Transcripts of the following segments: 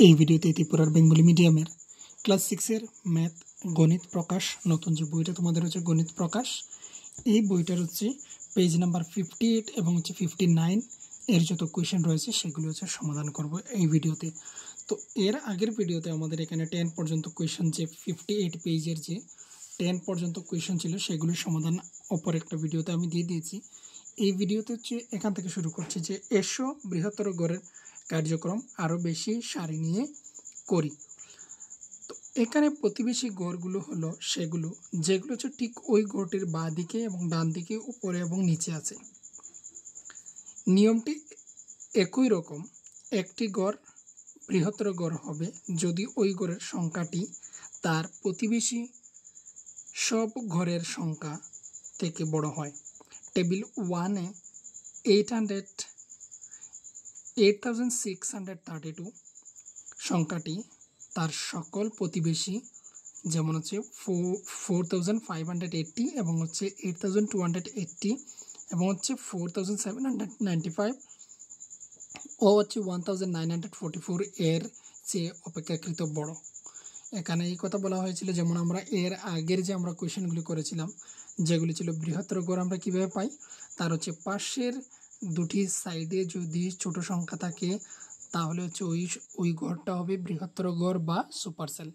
এই ভিডিওতে ত্রিপুরার বেঙ্গলি মিডিয়ামের ক্লাস 6-এর ম্যাথ গণিত প্রকাশ নতুন যে বইটা তোমাদের হচ্ছে গণিত প্রকাশ, এই বইটার হচ্ছে পেজ নাম্বার 58 এবং হচ্ছে 59 এর যত কোয়েশ্চেন রয়েছে সেগুলো হচ্ছে সমাধান করব এই ভিডিওতে। তো এর আগের ভিডিওতে আমাদের এখানে 10 পর্যন্ত কোয়েশ্চেন, যে 58 পেজের যে 10 পর্যন্ত কোয়েশ্চেন ছিল সেগুলোর সমাধান অপর একটা ভিডিওতে আমি দিয়ে দিয়েছি। এই ভিডিওতে হচ্ছে এখান থেকে শুরু করছি যে এসো বৃহত্তর গড়ের কার্যক্রম আরও বেশি সারি নিয়ে করি। তো এখানে প্রতিবেশী গড়গুলো হলো সেগুলো যেগুলো হচ্ছে ঠিক ওই গড়টির বাঁ দিকে এবং ডান দিকে, উপরে এবং নিচে আছে। নিয়মটি একই রকম, একটি গড় বৃহত্তর গড় হবে যদি ওই গড়ের সংখ্যাটি তার প্রতিবেশী সব ঘরের সংখ্যা থেকে বড় হয়। টেবিল 1-এ 8632 সংখ্যাটি তার সকল প্রতিবেশী, যেমন হচ্ছে 4580 এবং হচ্ছে 8280 এবং হচ্ছে 4795 ও হচ্ছে 1944 এর চেয়ে অপেক্ষাকৃত বড়। এখানে এই কথা বলা হয়েছিল, যেমন আমরা এর আগের যে আমরা কোয়েশ্চেনগুলি করেছিলাম যেগুলি ছিল বৃহত্তর গড় আমরা কীভাবে পাই, তার হচ্ছে পাশের দুটি সাইডে যদি ছোট সংখ্যা থাকে তাহলে হচ্ছে ওই গড়টা হবে বৃহত্তর গড় বা সুপারসেল।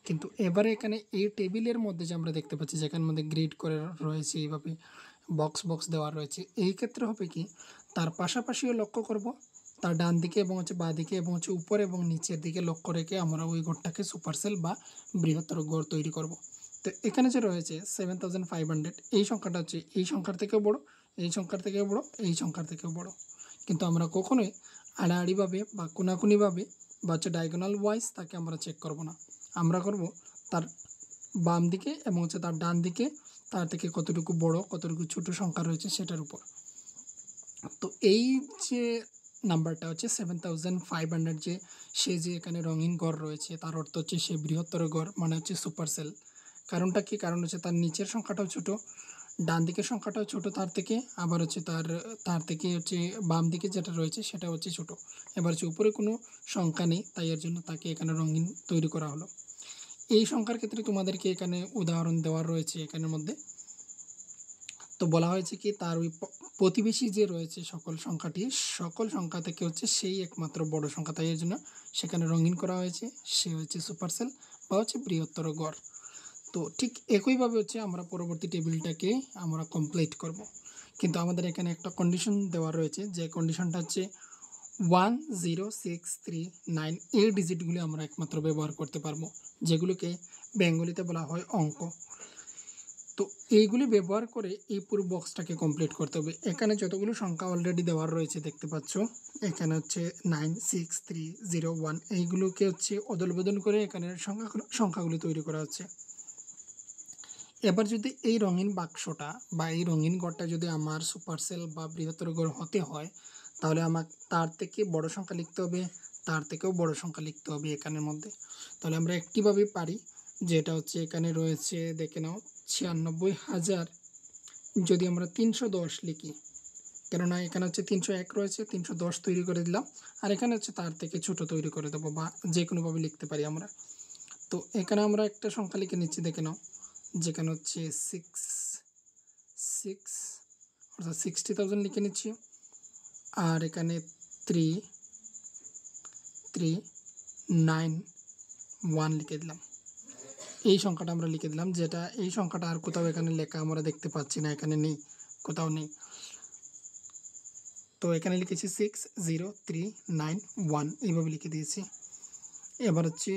কিন্তু এবারে এখানে এই টেবিলের মধ্যে যে আমরা দেখতে পাচ্ছি যেখানের মধ্যে গ্রিড করে রয়েছে, এইভাবে বক্স দেওয়া রয়েছে, এই ক্ষেত্রে হবে কি তার পাশাপাশিও লক্ষ্য করব, তার ডান দিকে এবং হচ্ছে বাঁ দিকে এবং হচ্ছে উপর এবং নিচের দিকে লক্ষ্য রেখে আমরা ওই গড়টাকে সুপারসেল বা বৃহত্তর গড় তৈরি করব। তো এখানে যে রয়েছে 7500, এই সংখ্যাটা হচ্ছে এই সংখ্যার থেকেও বড়, এই সংখ্যার থেকেও বড়, এই সংখ্যার থেকেও বড়। কিন্তু আমরা কখনোই আড়াআড়িভাবে বা কোনাকুনিভাবে বা হচ্ছে ডায়াগোনাল ওয়াইজ তাকে আমরা চেক করব না। আমরা করব তার বাম দিকে এবং হচ্ছে তার ডান দিকে তার থেকে কতটুকু বড় কতটুকু ছোট সংখ্যা রয়েছে সেটার উপর। তো এই যে নাম্বারটা হচ্ছে 7500, যে সে যে এখানে রঙিন গড় রয়েছে তার অর্থ হচ্ছে সে বৃহত্তর গড়, মানে হচ্ছে সুপারসেল। কারণটা কি? কারণ হচ্ছে তার নিচের সংখ্যাটাও ছোট, ডান দিকের সংখ্যাটাও ছোট তার থেকে, আবার হচ্ছে তার থেকে হচ্ছে বাম দিকে যেটা রয়েছে সেটা হচ্ছে ছোট। এবার হচ্ছে উপরে কোনো সংখ্যা নেই, তাই এর জন্য তাকে এখানে রঙিন তৈরি করা হলো। এই সংখ্যার ক্ষেত্রে তোমাদেরকে এখানে উদাহরণ দেওয়া রয়েছে এখানের মধ্যে। তো বলা হয়েছে কি তার ওই প্রতিবেশী যে রয়েছে সকল সংখ্যা থেকে হচ্ছে সেই একমাত্র বড় সংখ্যা, তাই এর জন্য সেখানে রঙিন করা হয়েছে, সে হচ্ছে সুপারসেল বা হচ্ছে বৃহত্তর গড়। তো ঠিক একইভাবে হচ্ছে আমরা পরবর্তী টেবিলটাকে আমরা কমপ্লিট করব। কিন্তু আমাদের এখানে একটা কন্ডিশন দেওয়া রয়েছে, যে কন্ডিশনটা হচ্ছে 10639, এই ডিজিটগুলি আমরা একমাত্র ব্যবহার করতে পারবো, যেগুলোকে বেঙ্গলিতে বলা হয় অঙ্ক। তো এইগুলি ব্যবহার করে এই পুরো বক্সটাকে কমপ্লিট করতে হবে। এখানে যতগুলো সংখ্যা অলরেডি দেওয়া রয়েছে দেখতে পাচ্ছ, এখানে হচ্ছে 96301, এইগুলোকে হচ্ছে অদল বদল করে এখানে সংখ্যাগুলি তৈরি করা হচ্ছে। এবার যদি এই রঙিন বাক্সটা বা এই রঙিন গড়টা যদি আমার সুপারসেল বা বৃহত্তর গড় হতে হয়, তাহলে আমার তার থেকে বড় সংখ্যা লিখতে হবে, তার থেকেও বড় সংখ্যা লিখতে হবে এখানের মধ্যে। তাহলে আমরা একটিভাবে পারি, যেটা হচ্ছে এখানে রয়েছে, দেখে নাও 96,000 যদি আমরা 310 লিখি, কেননা এখানে হচ্ছে 301 রয়েছে, 310 তৈরি করে দিলাম, আর এখানে হচ্ছে তার থেকে ছোট তৈরি করে দেবো, বা যে কোনোভাবে লিখতে পারি আমরা। তো এখানে আমরা একটা সংখ্যা লিখে নিচ্ছি, দেখে নাও, যেখানে হচ্ছে 60,000 লিখে নিচ্ছি, আর এখানে 3391 লিখে দিলাম। এই সংখ্যাটা আমরা লিখে দিলাম, যেটা এই সংখ্যাটা আর কোথাও এখানে লেখা আমরা দেখতে পাচ্ছি না, এখানে নেই, কোথাও নেই। তো এখানে লিখেছি 60391, এইভাবে লিখে দিয়েছি। এবার হচ্ছে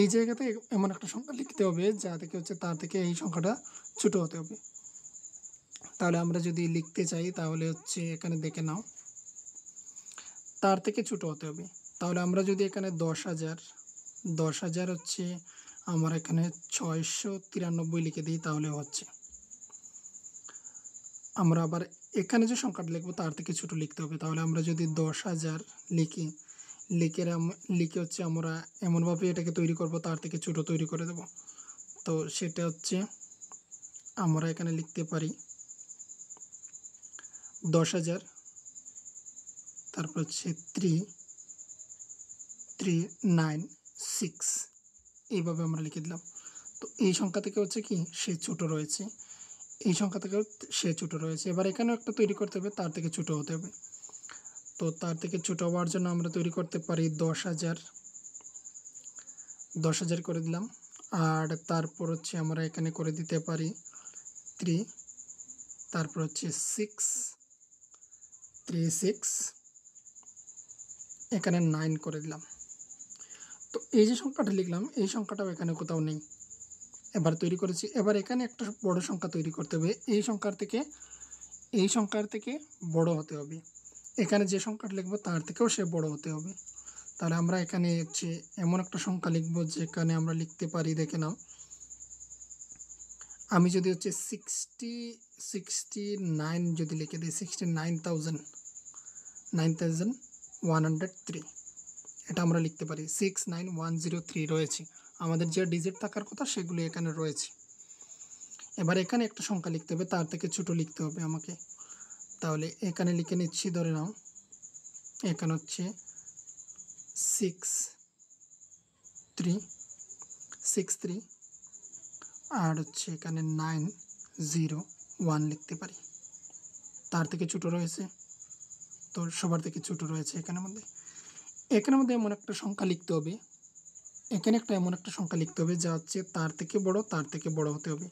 এই জায়গাতে এমন একটা সংখ্যা লিখতে হবে যা থেকে হচ্ছে তার থেকে এই সংখ্যাটা ছোট হতে হবে। তাহলে আমরা যদি লিখতে চাই তাহলে হচ্ছে এখানে দেখে নাও, তার থেকে ছোট হতে হবে। তাহলে আমরা যদি এখানে 10,000 হচ্ছে আমার এখানে 693 লিখে দিই, তাহলে হচ্ছে আমরা আবার এখানে যে সংখ্যাটা লিখবো তার থেকে ছোট লিখতে হবে। তাহলে আমরা যদি 10,000 লিখে হচ্ছে আমরা এমনভাবে এটাকে তৈরি করব, তার থেকে ছোট তৈরি করে দেব। তো সেটা হচ্ছে আমরা এখানে লিখতে পারি 10,000, তারপর হচ্ছে 396 এইভাবে আমরা লিখে দিলাম। তো এই সংখ্যা থেকে হচ্ছে কি সে ছোট রয়েছে, এই সংখ্যা থেকে সে ছোট রয়েছে। এবার এখানেও একটা তৈরি করতে হবে, তার থেকে ছোট হতে হবে। তো তার থেকে ছোট হওয়ার জন্য আমরা তৈরি করতে পারি 10,000 করে দিলাম। আর তারপর হচ্ছে আমরা এখানে করে দিতে পারি 3, তারপর হচ্ছে 636, এখানে 9 করে দিলাম। তো এই যে সংখ্যাটা লিখলাম এই সংখ্যাটাও এখানে কোথাও নেই। এবার তৈরি করেছি, এবার এখানে একটা বড় সংখ্যা তৈরি করতে হবে। এই সংখ্যার থেকে বড় হতে হবে। এখানে যে সংখ্যাটা লিখবো তার থেকেও সে বড় হতে হবে। তাহলে আমরা এখানে হচ্ছে এমন একটা সংখ্যা লিখবো যেখানে আমরা লিখতে পারি, দেখে নাও, আমি যদি হচ্ছে 69 যদি লিখে দিই, 69,103 এটা আমরা লিখতে পারি। 69103 রয়েছে, আমাদের যে ডিজিট থাকার কথা সেগুলো এখানে রয়েছে। এবার এখানে একটা সংখ্যা লিখতে হবে, তার থেকে ছোট লিখতে হবে আমাকে। তাহলে এখানে লিখে নিচ্ছি, ধরে নাও এখানে হচ্ছে 6363 আর হচ্ছে এখানে 901 লিখতে পারি। তার থেকে ছোট রয়েছে, তো সবার থেকে ছোট রয়েছে এখানের মধ্যে এমন একটা সংখ্যা লিখতে হবে, এখানে এমন একটা সংখ্যা লিখতে হবে যা হচ্ছে তার থেকে বড় হতে হবে।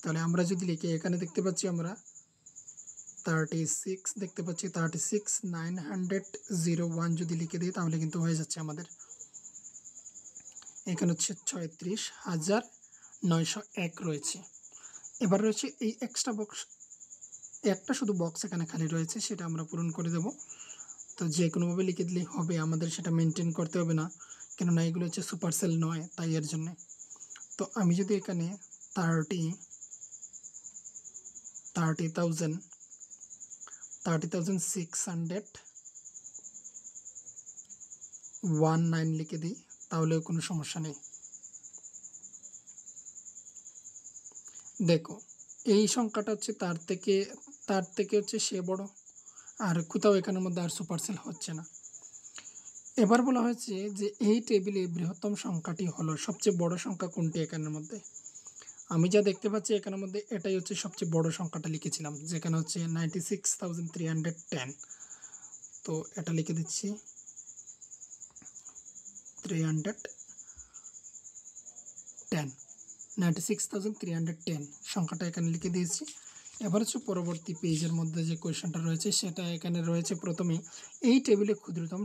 তাহলে আমরা যদি লিখি, এখানে দেখতে পাচ্ছি আমরা 36 দেখতে পাচ্ছি, 36,901 যদি লিখে দিই তাহলে কিন্তু হয়ে যাচ্ছে আমাদের। এখানে হচ্ছে 36,901 রয়েছে। এবার রয়েছে এই এক্সট্রা বক্স, একটা শুধু বক্স এখানে খালি রয়েছে, সেটা আমরা পূরণ করে দেব। তো যে কোনোভাবে লিখে দিলেই হবে, আমাদের সেটা মেনটেন করতে হবে না, কেননা এগুলো হচ্ছে সুপারসেল নয়, তাই এর জন্যে। তো আমি যদি এখানে 30,619 লিখে দিই তাহলেও কোনো সমস্যা নেই। দেখো এই সংখ্যাটা হচ্ছে তার থেকে হচ্ছে সে বড়, আর কোথাও এখানের মধ্যে আর সুপারসেল হচ্ছে না। এবার বলা হয়েছে যে এই টেবিলে বৃহত্তম সংখ্যাটি হলো, সবচেয়ে বড় সংখ্যা কোনটি এখানের মধ্যে। আমি যা দেখতে পাচ্ছি এখানের মধ্যে এটাই হচ্ছে সবচেয়ে বড় সংখ্যাটা লিখেছিলাম, যেখানে হচ্ছে 96,310। তো এটা লিখে দিচ্ছি 96,310 সংখ্যাটা এখানে লিখে দিয়েছি। এবার হচ্ছে পরবর্তী পেজের মধ্যে যে কোয়েশ্চেনটা রয়েছে সেটা এখানে রয়েছে। প্রথমেই এই টেবিলে ক্ষুদ্রতম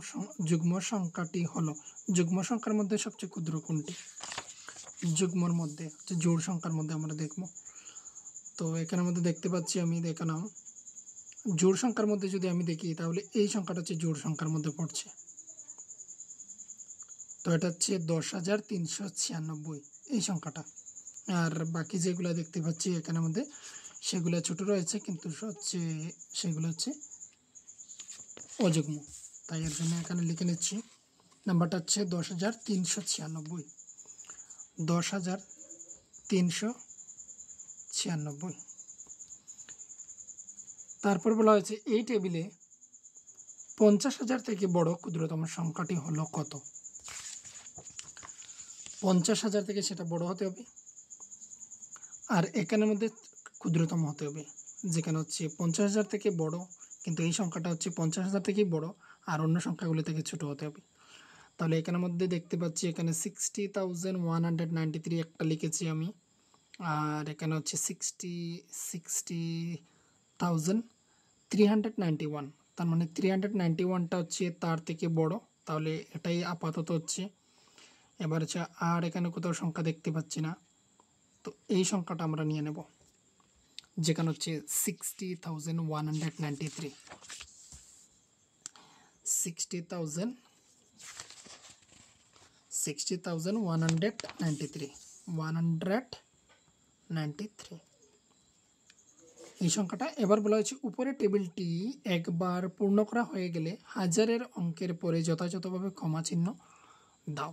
যুগ্ম সংখ্যাটি হলো, যুগ্ম সংখ্যার মধ্যে সবচেয়ে ক্ষুদ্র কোনটি, যুগ্মর মধ্যে হচ্ছে জোড় সংখ্যার মধ্যে আমরা দেখব। তো এখানের মধ্যে দেখতে পাচ্ছি আমি, দেখে নাও, জোড় সংখ্যার মধ্যে যদি আমি দেখি তাহলে এই সংখ্যাটা হচ্ছে জোড় সংখ্যার মধ্যে পড়ছে। তো এটা হচ্ছে 10,396 এই সংখ্যাটা। আর বাকি যেগুলো দেখতে পাচ্ছি এখানের মধ্যে সেগুলো ছোট রয়েছে, কিন্তু সেগুলো হচ্ছে অযুগ্ম, তাই এর জন্য এখানে লিখে নিচ্ছি নাম্বারটা হচ্ছে 10,396, 10,396। তারপর বলা হয়েছে এই টেবিলে 50,000 থেকে বড় ক্ষুদ্রতম সংখ্যাটি হলো কত। 50,000 থেকে সেটা বড় হতে হবে, আর এখানের মধ্যে ক্ষুদ্রতম হতে হবে, যেখানে হচ্ছে 50,000 থেকে বড়, কিন্তু এই সংখ্যাটা হচ্ছে 50,000 থেকেই বড়, আর অন্য সংখ্যাগুলো থেকে ছোট হতে হবে। তাহলে এখানের মধ্যে দেখতে পাচ্ছি এখানে 60,193 একটা লিখেছি আমি, আর এখানে হচ্ছে 60,391, তার মানে 391টা হচ্ছে তার থেকে বড়, তাহলে এটাই আপাতত হচ্ছে। এবার হচ্ছে আর এখানে কোথাও সংখ্যা দেখতে পাচ্ছি না, তো এই সংখ্যাটা আমরা নিয়ে নেব, যেখানে হচ্ছে 60,193, 60,193 এই সংখ্যাটা। এবার বলা হয়েছে উপরের টেবিলটি একবার পূর্ণ করা হয়ে গেলে হাজারের অঙ্কের পরে যথাযথভাবে কমা চিহ্ন দাও।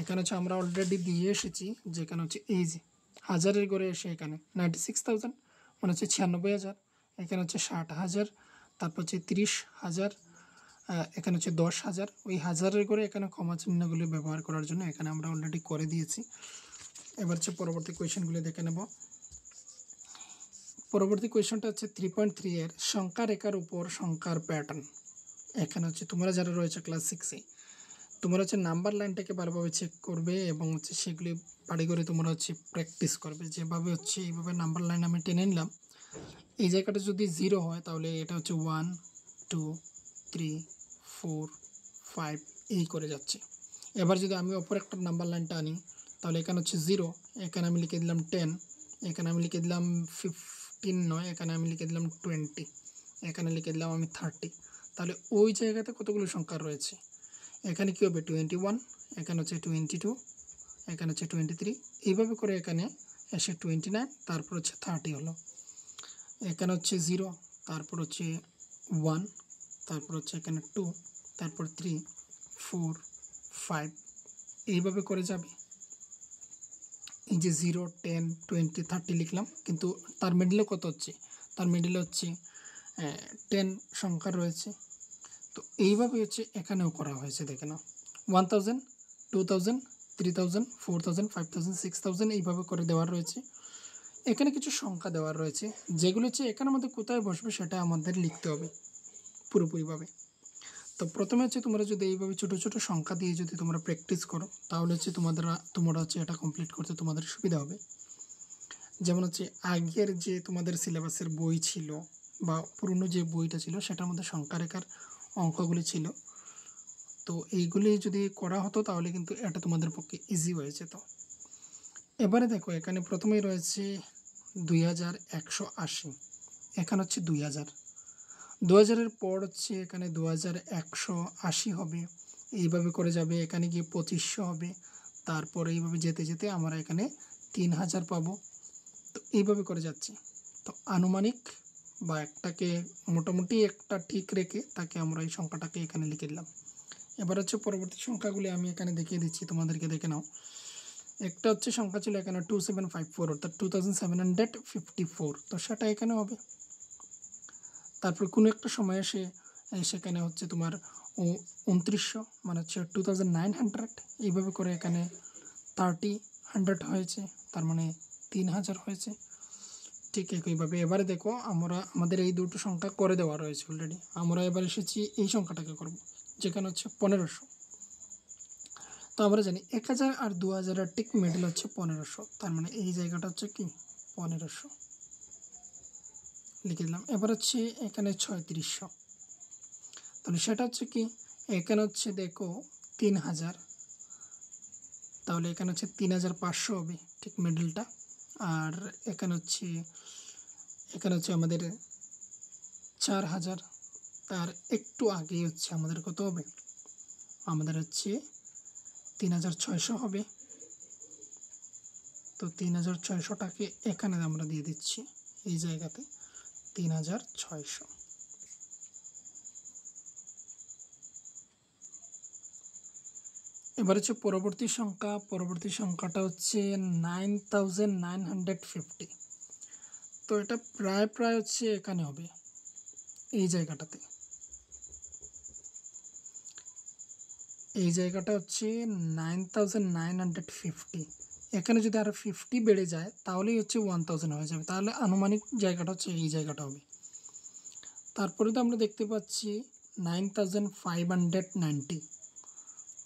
এখানে হচ্ছে আমরা অলরেডি দিয়ে এসেছি, যেখানে হচ্ছে এই যে হাজারের ঘরে এসে এখানে 96,000 মানে হচ্ছে 96,000, এখানে হচ্ছে 60,000, তারপর হচ্ছে 30,000, এখানে হচ্ছে 10,000, ওই হাজারের করে এখানে কমা চিহ্নগুলি ব্যবহার করার জন্য এখানে আমরা অলরেডি করে দিয়েছি। এবার হচ্ছে পরবর্তী কোয়েশনগুলি দেখে নেব। পরবর্তী কোয়েশনটা হচ্ছে 3.3 এর সংখ্যা রেখার উপর সংখ্যার প্যাটার্ন। এখানে হচ্ছে তোমরা যারা রয়েছে ক্লাস 6-এ, তোমরা হচ্ছে নাম্বার লাইনটাকে ভালোভাবে চেক করবে এবং হচ্ছে সেগুলি বাড়ি করে তোমরা হচ্ছে প্র্যাকটিস করবে। যেভাবে হচ্ছে এইভাবে নাম্বার লাইন আমি টেনে নিলাম, এই জায়গাটা যদি 0 হয় তাহলে এটা হচ্ছে 1 2 3 4 5 এই করে যাচ্ছে। এবার যদি আমি অপর একটা নাম্বার লাইনটা আনি তাহলে এখানে হচ্ছে 0, এখানে আমি লিখে দিলাম 10, এখানে আমি লিখে দিলাম 15 নয়, এখানে আমি লিখে দিলাম 20, এখানে লিখে দিলাম আমি 30। তাহলে ওই জায়গাতে কতগুলো সংখ্যা রয়েছে? এখানে কী হবে 21, এখানে হচ্ছে 22, এখানে হচ্ছে 23, এইভাবে করে এখানে এসে 29, তারপর হচ্ছে 30 হলো। এখানে হচ্ছে 0, তারপর হচ্ছে 1, তারপর হচ্ছে এখানে 2, তারপর 3 4 5 এইভাবে করে যাবে। এই যে 0 10 20 30 লিখলাম, কিন্তু তার মিডলে কত হচ্ছে? তার মিডলে হচ্ছে 10 সংখ্যা রয়েছে। তো এইভাবে হচ্ছে এখানেও করা হয়েছে, দেখে নাও 1000 2000 3000 4000 5000 6000 এইভাবে করে দেওয়া রয়েছে। এখানে কিছু সংখ্যা দেওয়া রয়েছে, যেগুলো হচ্ছে এখানের মধ্যে কোথায় বসবে সেটা আমাদের লিখতে হবে পুরোপুরিভাবে। তো প্রথমে হচ্ছে তোমরা যদি এইভাবে ছোটো ছোটো সংখ্যা দিয়ে যদি তোমরা প্র্যাকটিস করো তাহলে হচ্ছে তোমরা হচ্ছে এটা কমপ্লিট করতে তোমাদের সুবিধা হবে। যেমন হচ্ছে আগের যে তোমাদের সিলেবাসের বই ছিল বা পুরনো যে বইটা ছিল সেটার মধ্যে সংখ্যা রেখার অঙ্কগুলি ছিল, তো এইগুলি যদি করা হতো তাহলে কিন্তু এটা তোমাদের পক্ষে ইজি হয়ে যেত। এবারে দেখো এখানে প্রথমেই রয়েছে 2180, এখানে হচ্ছে 2000, 2000-এর পর হচ্ছে এখানে 2180 হবে, এইভাবে করে যাবে, এখানে গিয়ে 2500 হবে, তারপর এইভাবে যেতে যেতে আমরা এখানে 3000 পাবো। তো এইভাবে করে যাচ্ছে। তো আনুমানিক বা একটাকে মোটামুটি একটা ঠিক রেখে তাকে আমরা এই সংখ্যাটাকে এখানে লিখে দিলাম। এবার হচ্ছে পরবর্তী সংখ্যাগুলি আমি এখানে দেখিয়ে দিচ্ছি, তোমাদেরকে দেখে নাও। একটা হচ্ছে সংখ্যা ছিল এখানে 2754, অর্থাৎ 2754, তো সেটা এখানে হবে। তারপর কোনো একটা সময় এসে সেখানে হচ্ছে তোমার 2900 মানে হচ্ছে 2900, এইভাবে করে এখানে 100 হয়েছে, তার মানে 3000 হয়েছে। ঠিক একইভাবে এবারে দেখো আমাদের এই দুটো সংখ্যা করে দেওয়া রয়েছে অলরেডি, আমরা এবার এসেছি এই সংখ্যাটাকে করব, যেখানে হচ্ছে 1500। তো আমরা জানি 1000 আর 2000-এর ঠিক মিডল হচ্ছে 1500, তার মানে এই জায়গাটা হচ্ছে কি 1500 লিখে দিলাম। এবার হচ্ছে এখানে 3600, তাহলে সেটা হচ্ছে কি এখানে হচ্ছে দেখো 3000, তাহলে এখানে হচ্ছে 3500 হবে ঠিক মিডলটা। আর এখানে হচ্ছে আমাদের 4000, তার একটু আগেই হচ্ছে আমাদের কত হবে? আমাদের হচ্ছে 3600 হবে। তো 3600টাকে এখানে আমরা দিয়ে দিচ্ছি এই জায়গাতে 3600। এবার হচ্ছে পরবর্তী সংখ্যাটা হচ্ছে 9950। তো এটা প্রায় হচ্ছে এখানে হবে এই জায়গাটাতে, এই জায়গাটা হচ্ছে 9950। এখানে যদি আরও 50 বেড়ে যায় তাহলেই হচ্ছে 1000 হয়ে যাবে, তাহলে আনুমানিক জায়গাটা হচ্ছে এই জায়গাটা হবে। তারপরে তো আমরা দেখতে পাচ্ছি 9590,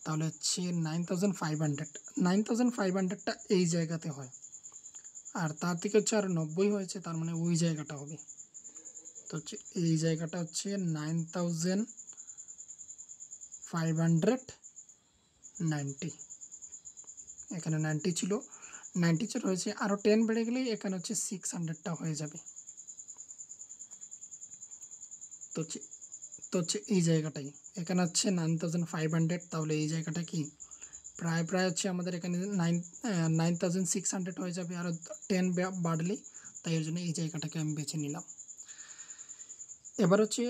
তাহলে হচ্ছে 9500টা এই জায়গাতে হয়, আর তার থেকে হচ্ছে আরও 90 হয়েছে, তার মানে ওই জায়গাটা হবে। তো হচ্ছে এই জায়গাটা হচ্ছে 9590, এখানে 90 ছিল, 94 হয়েছে, আরও 10 বেড়ে গেলেই এখানে হচ্ছে 600টা হয়ে যাবে। তো হচ্ছে এই জায়গাটাই, এখানে হচ্ছে 9500, তাহলে এই জায়গাটা কি প্রায় হচ্ছে আমাদের এখানে 9600 হয়ে যাবে, আরও 10 বাড়লেই, তাই এর জন্য এই জায়গাটাকে আমি বেছে নিলাম। এবার হচ্ছে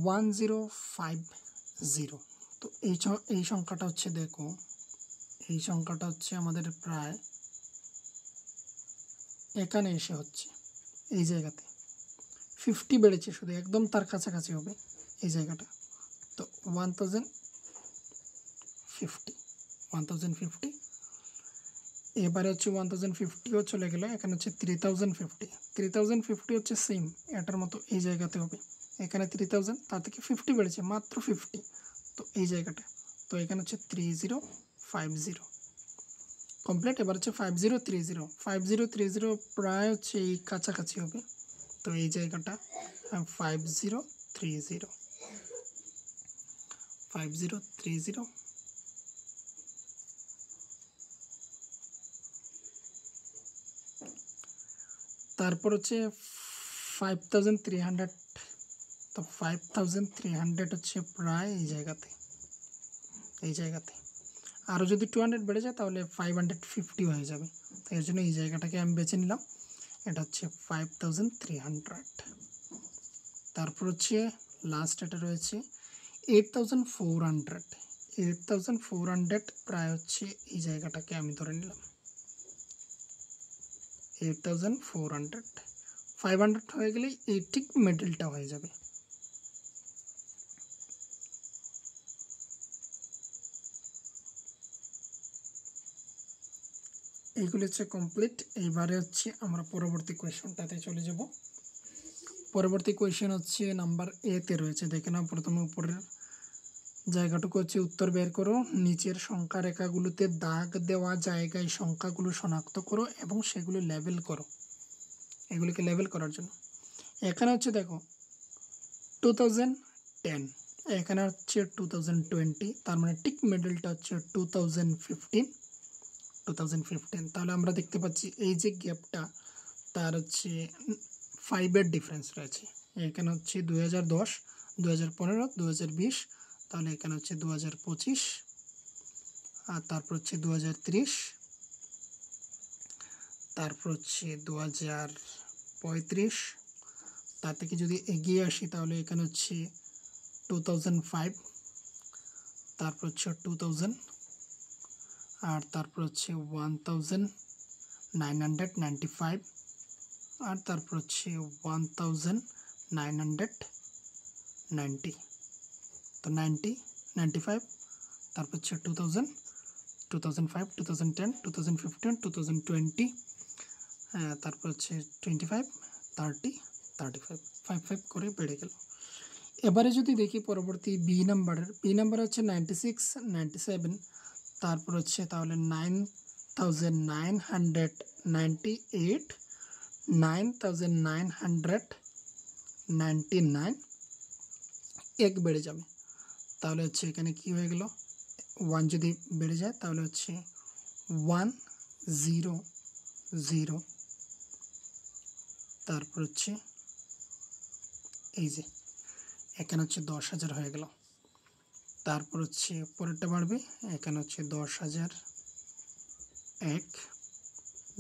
1050। তো এই সংখ্যাটা হচ্ছে দেখো, এই সংখ্যাটা হচ্ছে আমাদের প্রায় এখানে এসে হচ্ছে এই জায়গাতে 50 বেড়েছে, শুধু একদম তার কাছাকাছি হবে এই জায়গাটা। তো 1050 এবারে হচ্ছে 1050ও চলে গেল, এখানে হচ্ছে 3050 হচ্ছে সেম এটার মতো এই জায়গাতে হবে, এখানে 3000 তার থেকে 50 বেড়েছে মাত্র 50, তো এই জায়গাটা, তো এখানে হচ্ছে 3050 কমপ্লিট। এবার হচ্ছে 5030 প্রায় হচ্ছে এই কাছাকাছি হবে, তো এই জায়গাটা 5030 তারপর হচ্ছে 5300, তো 5300 হচ্ছে প্রায় এই জায়গাতে আরও যদি 200 বেড়ে যায় তাহলে 550 হয়ে যাবে, তো এর জন্য এই জায়গাটাকে আমি বেছে নিলাম, এটা হচ্ছে 5300। তারপর হচ্ছে লাস্ট এটা রয়েছে 8400 প্রায় হচ্ছে এই জায়গাটাকে আমি ধরে নিলাম 8400, 500 হয়ে গেলেই এই ঠিক মিডলটা হয়ে যাবে। এইগুলো হচ্ছে কমপ্লিট। এইবারে হচ্ছে আমরা পরবর্তী কোয়েশনটাতে চলে যাব। পরবর্তী কোয়েশন হচ্ছে নাম্বার এতে রয়েছে, দেখে নাও প্রথমে উপরের জায়গাটুকু হচ্ছে উত্তর বের করো, নিচের সংখ্যা রেখাগুলোতে দাগ দেওয়া জায়গায় সংখ্যাগুলো শনাক্ত করো এবং সেগুলো লেবেল করো। এগুলিকে লেবেল করার জন্য এখানে হচ্ছে দেখো 2010, এখানে হচ্ছে 2020, তার মানে ঠিক মিডলটা হচ্ছে 2015, তাহলে আমরা দেখতে পাচ্ছি এই যে গ্যাপটা তার হচ্ছে 5-এর ডিফারেন্স রয়েছে। এখানে হচ্ছে 2010, 2015, 2020, তাহলে এখানে হচ্ছে 2025, আর তারপর হচ্ছে 2030, তারপর হচ্ছে 2035, তার থেকে যদি এগিয়ে আসি তাহলে এখানে হচ্ছে 2005, তারপর হচ্ছে 2000, আর তারপর হচ্ছে 1995, আর তারপর হচ্ছে 1990, তো 95, তারপর হচ্ছে 2000, 2005, 2010, 2015, 2020, তারপর হচ্ছে 25, 30, 35, 5 করে বেড়ে গেল। এবারে যদি দেখি পরবর্তী বি নাম্বার হচ্ছে 96, 97, তারপর হচ্ছে তাহলে 9998, 9999, এক বেড়ে যাবে, তাহলে হচ্ছে এখানে কি হয়ে গেল 1 যদি বেড়ে যায় তাহলে হচ্ছে 100, তারপর হচ্ছে এই যে এখানে হচ্ছে 10,000 হয়ে গেল, তারপর হচ্ছে পরেরটা বাড়বে, এখানে হচ্ছে 10,001,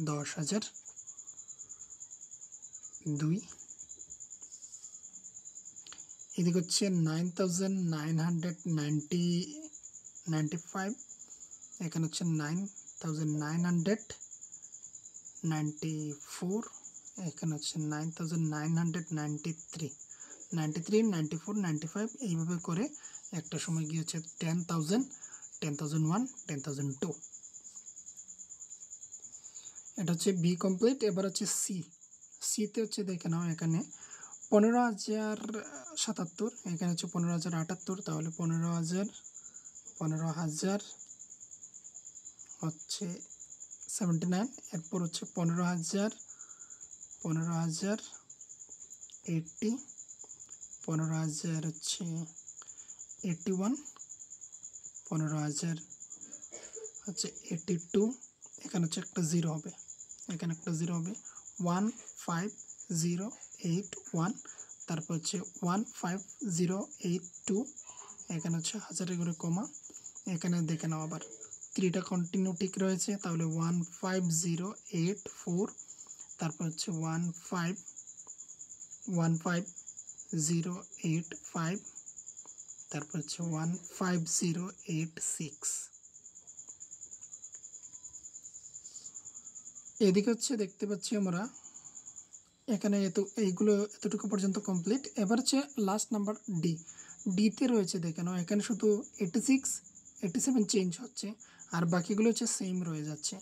10,002, এদিকে হচ্ছে 9995, এখানে হচ্ছে 9994, এখানে হচ্ছে 9993, 93, 94, 95, এইভাবে করে একটা সময় গিয়ে হচ্ছে 10,000, 10,001, 10,002। এটা হচ্ছে বি কমপ্লিট। এবার হচ্ছে সিতে হচ্ছে দেখে নাও এখানে 15,077, এখানে হচ্ছে 15,078, তাহলে 15,000 হচ্ছে 79, এরপর হচ্ছে 15,080, 15,000 হচ্ছে 81, 15,000 হচ্ছে 82, এখানে হচ্ছে একটা জিরো হবে, এখানে একটা জিরো হবে 15081, তারপর হচ্ছে 15082, এখানে হচ্ছে হাজারের করে কমা, এখানে দেখে নাও আবার 3টা কন্টিনিউ ঠিক রয়েছে, তাহলে 15084, তারপর হচ্ছে 15085, তারপর হচ্ছে 15086। এদিকে হচ্ছে দেখতে পাচ্ছি আমরা এখানে এইগুলো এতটুকু পর্যন্ত কমপ্লিট। এবার হচ্ছে লাস্ট নাম্বার ডিতে রয়েছে দেখে নাও, এখানে শুধু 86 87 চেঞ্জ হচ্ছে, আর বাকিগুলো হচ্ছে সেম রয়ে যাচ্ছে।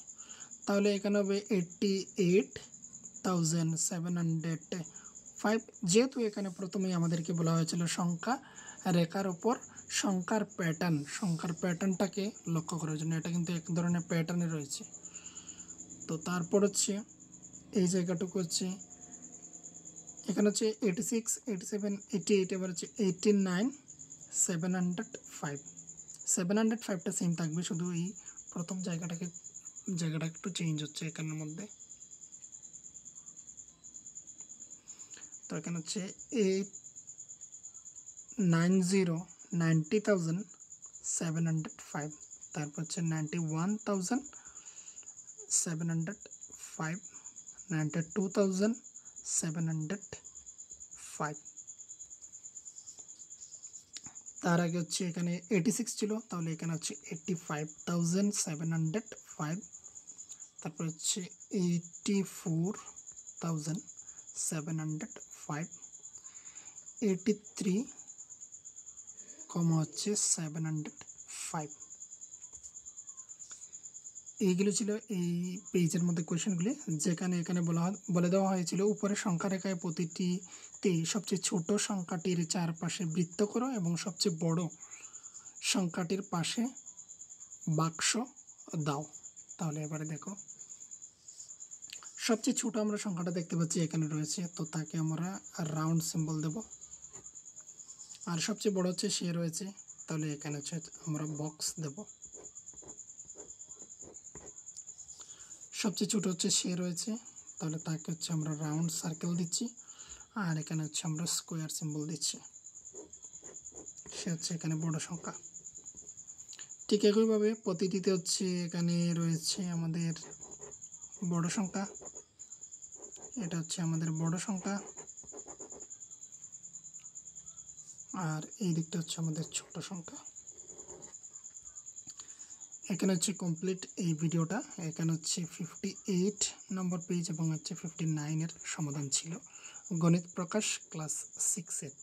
তাহলে এখানে হবে 88,705। যেহেতু এখানে প্রথমেই আমাদেরকে বলা হয়েছিল সংখ্যা রেখার ওপর সংখ্যার প্যাটার্নটাকে লক্ষ্য করার জন্য, এটা কিন্তু এক ধরনের প্যাটার্নে রয়েছে। তো তারপর হচ্ছে এই জায়গাটুকু হচ্ছে এখানে হচ্ছে 86, 87, 88, এবার হচ্ছে 89, 705। 705টা সেম থাকবে, শুধু এই প্রথম জায়গাটা একটু চেঞ্জ হচ্ছে এখানের মধ্যে। তো এখানে হচ্ছে 90,705, তারপর হচ্ছে 91,705, 92,705। তার আগে হচ্ছে এখানে 86 ছিল, তাহলে এখানে হচ্ছে 85,705, তারপর হচ্ছে 84,705, 83, হচ্ছে 705। এইগুলো ছিল এই পেজের মধ্যে কোয়েশ্চেনগুলি, যেখানে এখানে বলে দেওয়া হয়েছিল উপরের সংখ্যা রেখায় প্রতিটিতে সবচেয়ে ছোট সংখ্যাটির চারপাশে বৃত্ত করো এবং সবচেয়ে বড় সংখ্যাটির পাশে বাক্স দাও। তাহলে এবারে দেখো, সবচেয়ে ছোট আমরা সংখ্যাটা দেখতে পাচ্ছি এখানে রয়েছে, তো তাকে আমরা রাউন্ড সিম্বল দেব। আর সবচেয়ে বড় হচ্ছে সে রয়েছে, তাহলে এখানে হচ্ছে আমরা বক্স দেব। সবচেয়ে ছোট হচ্ছে সে রয়েছে, তাহলে তাকে হচ্ছে আমরা রাউন্ড সার্কেল দিচ্ছি, আর এখানে হচ্ছে আমরা স্কোয়ার সিম্বল দিচ্ছি। সে হচ্ছে এখানে বড় সংখ্যা। ঠিক একইভাবে প্রতিটিতে হচ্ছে এখানে রয়েছে আমাদের বড় সংখ্যা, এটা হচ্ছে আমাদের বড় সংখ্যা, আর এই দিকটা হচ্ছে আমাদের ছোট সংখ্যা। এখানে হচ্ছে কমপ্লিট এই ভিডিওটা। এখানে হচ্ছে 58 নম্বর পেজ এবং হচ্ছে 59 এর সমাধান ছিল। গণিত প্রকাশ ক্লাস 6 এর।